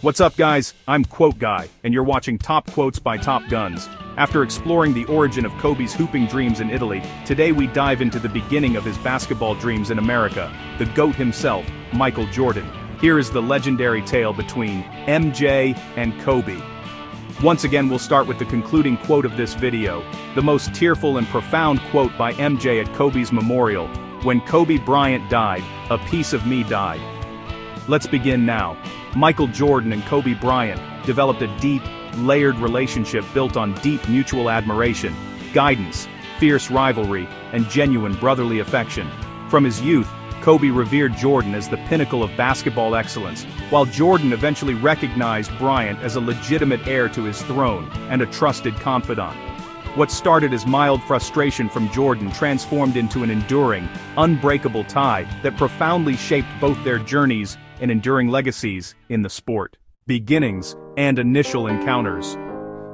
What's up guys, I'm Quote Guy, and you're watching Top Quotes by Top Guns. After exploring the origin of Kobe's hooping dreams in Italy, today we dive into the beginning of his basketball dreams in America, the GOAT himself, Michael Jordan. Here is the legendary tale between MJ and Kobe. Once again we'll start with the concluding quote of this video, the most tearful and profound quote by MJ at Kobe's memorial. When Kobe Bryant died, a piece of me died. Let's begin now. Michael Jordan and Kobe Bryant developed a deep, layered relationship built on deep mutual admiration, guidance, fierce rivalry, and genuine brotherly affection. From his youth, Kobe revered Jordan as the pinnacle of basketball excellence, while Jordan eventually recognized Bryant as a legitimate heir to his throne and a trusted confidant. What started as mild frustration from Jordan transformed into an enduring, unbreakable tie that profoundly shaped both their journeys and enduring legacies in the sport. Beginnings and initial encounters.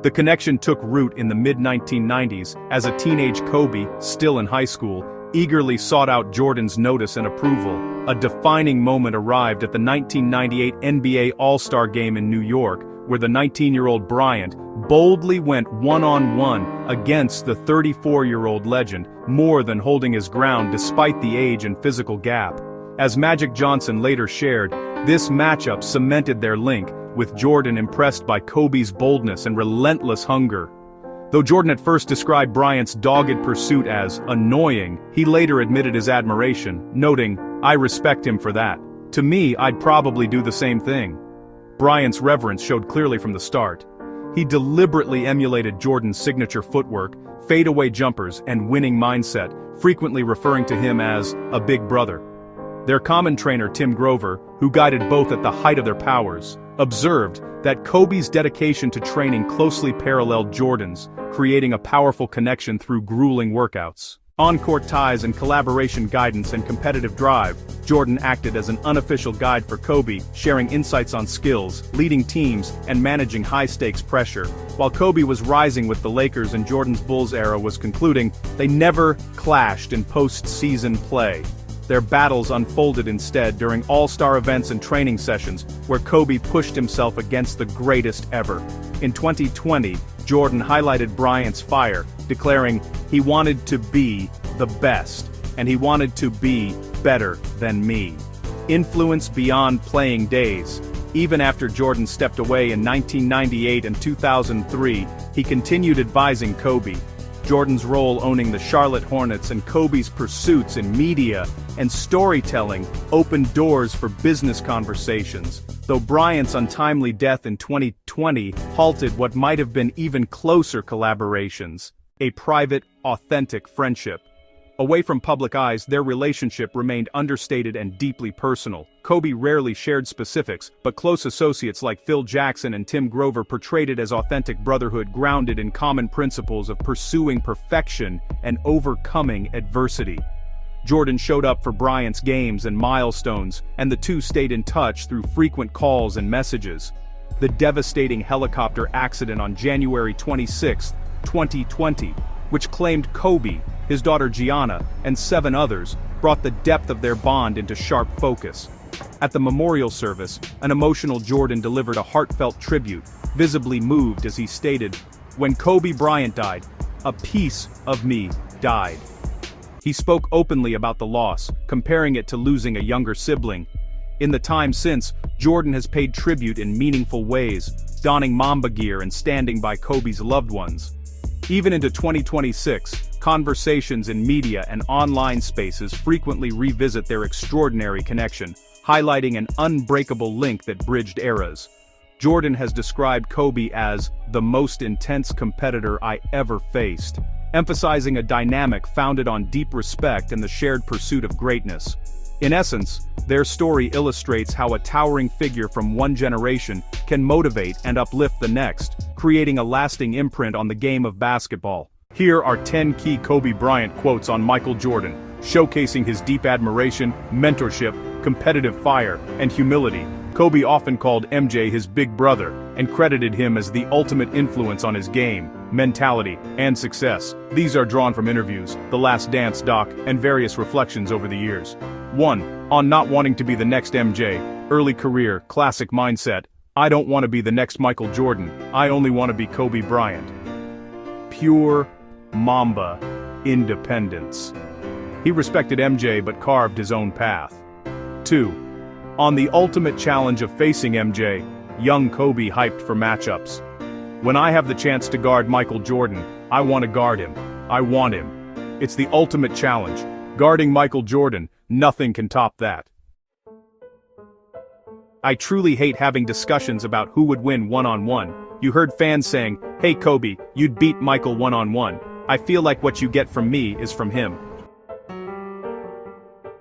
The connection took root in the mid-1990s as a teenage Kobe, still in high school, eagerly sought out Jordan's notice and approval. A defining moment arrived at the 1998 NBA All-Star Game in New York, where the 19-year-old Bryant boldly went one-on-one against the 34-year-old legend, more than holding his ground despite the age and physical gap. As Magic Johnson later shared, this matchup cemented their link, with Jordan impressed by Kobe's boldness and relentless hunger. Though Jordan at first described Bryant's dogged pursuit as annoying, he later admitted his admiration, noting, "I respect him for that. To me, I'd probably do the same thing." Bryant's reverence showed clearly from the start. He deliberately emulated Jordan's signature footwork, fadeaway jumpers, and winning mindset, frequently referring to him as a big brother. Their common trainer Tim Grover, who guided both at the height of their powers, observed that Kobe's dedication to training closely paralleled Jordan's, creating a powerful connection through grueling workouts. On-court ties and collaboration guidance and competitive drive, Jordan acted as an unofficial guide for Kobe, sharing insights on skills, leading teams, and managing high-stakes pressure. While Kobe was rising with the Lakers and Jordan's Bulls era was concluding, they never clashed in post-season play. Their battles unfolded instead during all-star events and training sessions, where Kobe pushed himself against the greatest ever. In 2020, Jordan highlighted Bryant's fire, declaring, "He wanted to be the best, and he wanted to be better than me." Influence beyond playing days. Even after Jordan stepped away in 1998 and 2003, he continued advising Kobe. Jordan's role owning the Charlotte Hornets and Kobe's pursuits in media and storytelling opened doors for business conversations, though Bryant's untimely death in 2020 halted what might have been even closer collaborations, a private, authentic friendship. Away from public eyes, their relationship remained understated and deeply personal. Kobe rarely shared specifics, but close associates like Phil Jackson and Tim Grover portrayed it as authentic brotherhood grounded in common principles of pursuing perfection and overcoming adversity. Jordan showed up for Bryant's games and milestones, and the two stayed in touch through frequent calls and messages. The devastating helicopter accident on January 26, 2020, which claimed Kobe, his daughter Gianna, and 7 others, brought the depth of their bond into sharp focus. At the memorial service, an emotional Jordan delivered a heartfelt tribute, visibly moved as he stated, "When Kobe Bryant died, a piece of me died." He spoke openly about the loss, comparing it to losing a younger sibling. In the time since, Jordan has paid tribute in meaningful ways, donning Mamba gear and standing by Kobe's loved ones. Even into 2026, conversations in media and online spaces frequently revisit their extraordinary connection, highlighting an unbreakable link that bridged eras. Jordan has described Kobe as the most intense competitor I ever faced, emphasizing a dynamic founded on deep respect and the shared pursuit of greatness. In essence, their story illustrates how a towering figure from one generation can motivate and uplift the next, creating a lasting imprint on the game of basketball. Here are 10 key Kobe Bryant quotes on Michael Jordan, showcasing his deep admiration, mentorship, competitive fire, and humility. Kobe often called MJ his big brother, and credited him as the ultimate influence on his game, mentality, and success. These are drawn from interviews, The Last Dance doc, and various reflections over the years. 1. On not wanting to be the next MJ, early career, classic mindset. I don't want to be the next Michael Jordan, I only want to be Kobe Bryant. Pure Mamba independence. He respected MJ but carved his own path. 2. On the ultimate challenge of facing MJ, young Kobe hyped for matchups. When I have the chance to guard Michael Jordan, I want to guard him. I want him. It's the ultimate challenge. Guarding Michael Jordan, nothing can top that. I truly hate having discussions about who would win one-on-one. You heard fans saying, "Hey Kobe, you'd beat Michael one-on-one." I feel like what you get from me is from him.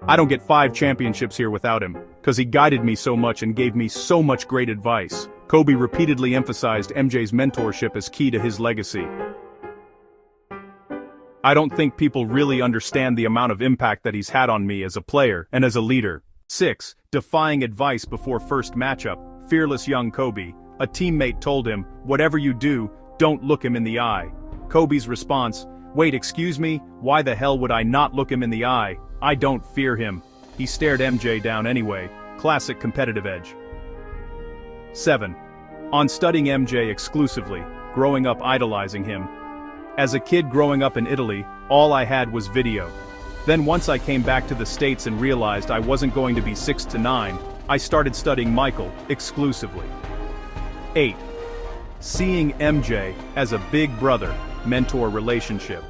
I don't get 5 championships here without him, cause he guided me so much and gave me so much great advice. Kobe repeatedly emphasized MJ's mentorship as key to his legacy. I don't think people really understand the amount of impact that he's had on me as a player and as a leader. 6. Defying advice before first matchup, fearless young Kobe. A teammate told him, "Whatever you do, don't look him in the eye." Kobe's response, "Wait, excuse me, why the hell would I not look him in the eye? I don't fear him." He stared MJ down anyway. Classic competitive edge. 7. On studying MJ exclusively, growing up idolizing him. As a kid growing up in Italy, all I had was video. Then once I came back to the States and realized I wasn't going to be 6 to 9, I started studying Michael exclusively. 8. Seeing MJ as a big brother-mentor relationship.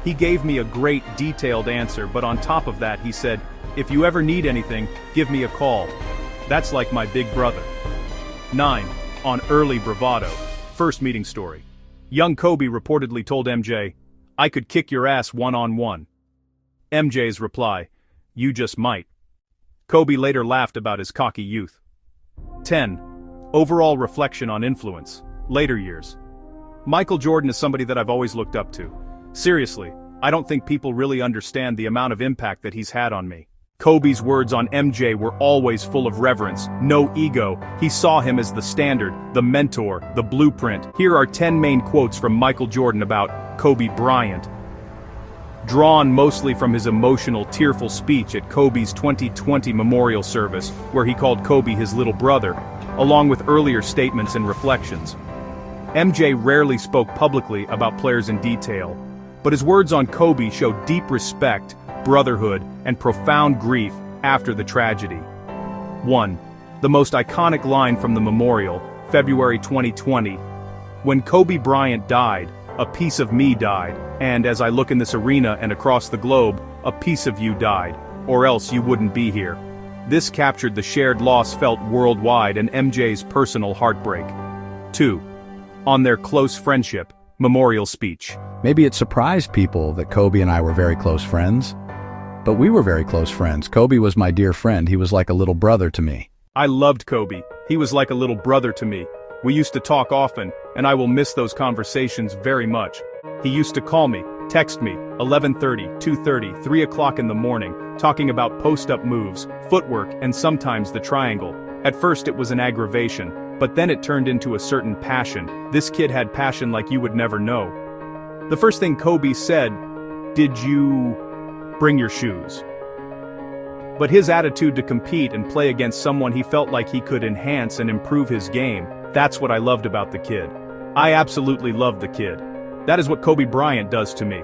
He gave me a great detailed answer, but on top of that he said, "If you ever need anything, give me a call." That's like my big brother. 9. On early bravado. First meeting story. Young Kobe reportedly told MJ, "I could kick your ass one-on-one." MJ's reply, "You just might." Kobe later laughed about his cocky youth. 10. Overall reflection on influence. Later years. Michael Jordan is somebody that I've always looked up to. Seriously, I don't think people really understand the amount of impact that he's had on me. Kobe's words on MJ were always full of reverence, no ego. He saw him as the standard, the mentor, the blueprint. Here are 10 main quotes from Michael Jordan about Kobe Bryant. Drawn mostly from his emotional, tearful speech at Kobe's 2020 memorial service, where he called Kobe his little brother, along with earlier statements and reflections. MJ rarely spoke publicly about players in detail, but his words on Kobe show deep respect, brotherhood, and profound grief after the tragedy. 1. The most iconic line from the memorial, February 2020. When Kobe Bryant died, a piece of me died, and as I look in this arena and across the globe, a piece of you died, or else you wouldn't be here. This captured the shared loss felt worldwide and MJ's personal heartbreak. 2. On their close friendship, memorial speech. Maybe it surprised people that Kobe and I were very close friends. But we were very close friends. Kobe was my dear friend. He was like a little brother to me. I loved Kobe. He was like a little brother to me. We used to talk often, and I will miss those conversations very much. He used to call me, text me, 11:30, 2:30, 3 o'clock in the morning, talking about post-up moves, footwork, and sometimes the triangle. At first it was an aggravation, but then it turned into a certain passion. This kid had passion like you would never know. The first thing Kobe said, "Did you bring your shoes?" But his attitude to compete and play against someone he felt like he could enhance and improve his game, that's what I loved about the kid. I absolutely loved the kid. That is what Kobe Bryant does to me.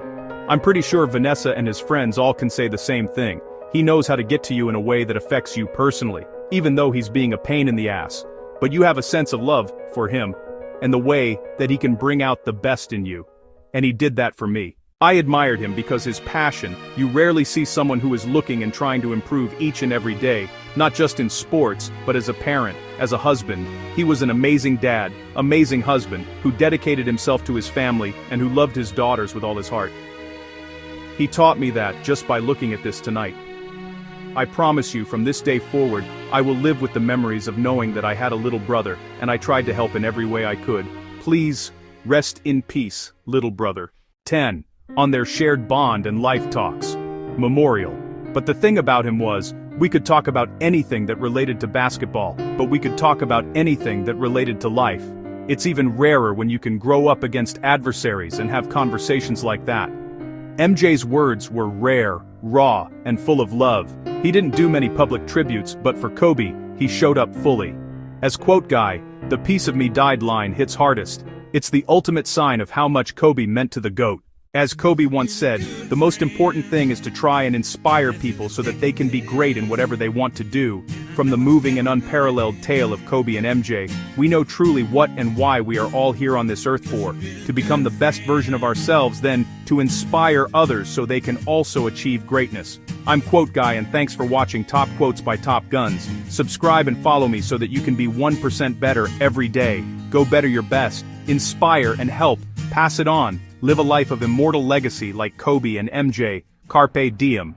I'm pretty sure Vanessa and his friends all can say the same thing. He knows how to get to you in a way that affects you personally, even though he's being a pain in the ass. But you have a sense of love for him, and the way that he can bring out the best in you. And he did that for me. I admired him because his passion. You rarely see someone who is looking and trying to improve each and every day, not just in sports, but as a parent, as a husband. He was an amazing dad, amazing husband, who dedicated himself to his family and who loved his daughters with all his heart. He taught me that just by looking at this tonight. I promise you, from this day forward, I will live with the memories of knowing that I had a little brother, and I tried to help in every way I could. Please, rest in peace, little brother. 10. On their shared bond and life talks. Memorial. But the thing about him was, we could talk about anything that related to basketball, but we could talk about anything that related to life. It's even rarer when you can grow up against adversaries and have conversations like that. MJ's words were rare, raw, and full of love. He didn't do many public tributes, but for Kobe, he showed up fully. As quote guy, the piece of me died line hits hardest. It's the ultimate sign of how much Kobe meant to the GOAT. As Kobe once said, the most important thing is to try and inspire people so that they can be great in whatever they want to do. From the moving and unparalleled tale of Kobe and MJ, we know truly what and why we are all here on this earth for, to become the best version of ourselves, then to inspire others so they can also achieve greatness. I'm Quote Guy, and thanks for watching Top Quotes by Top Guns. Subscribe and follow me so that you can be 1% better every day. Go better your best, inspire and help, pass it on. Live a life of immortal legacy like Kobe and MJ. Carpe diem.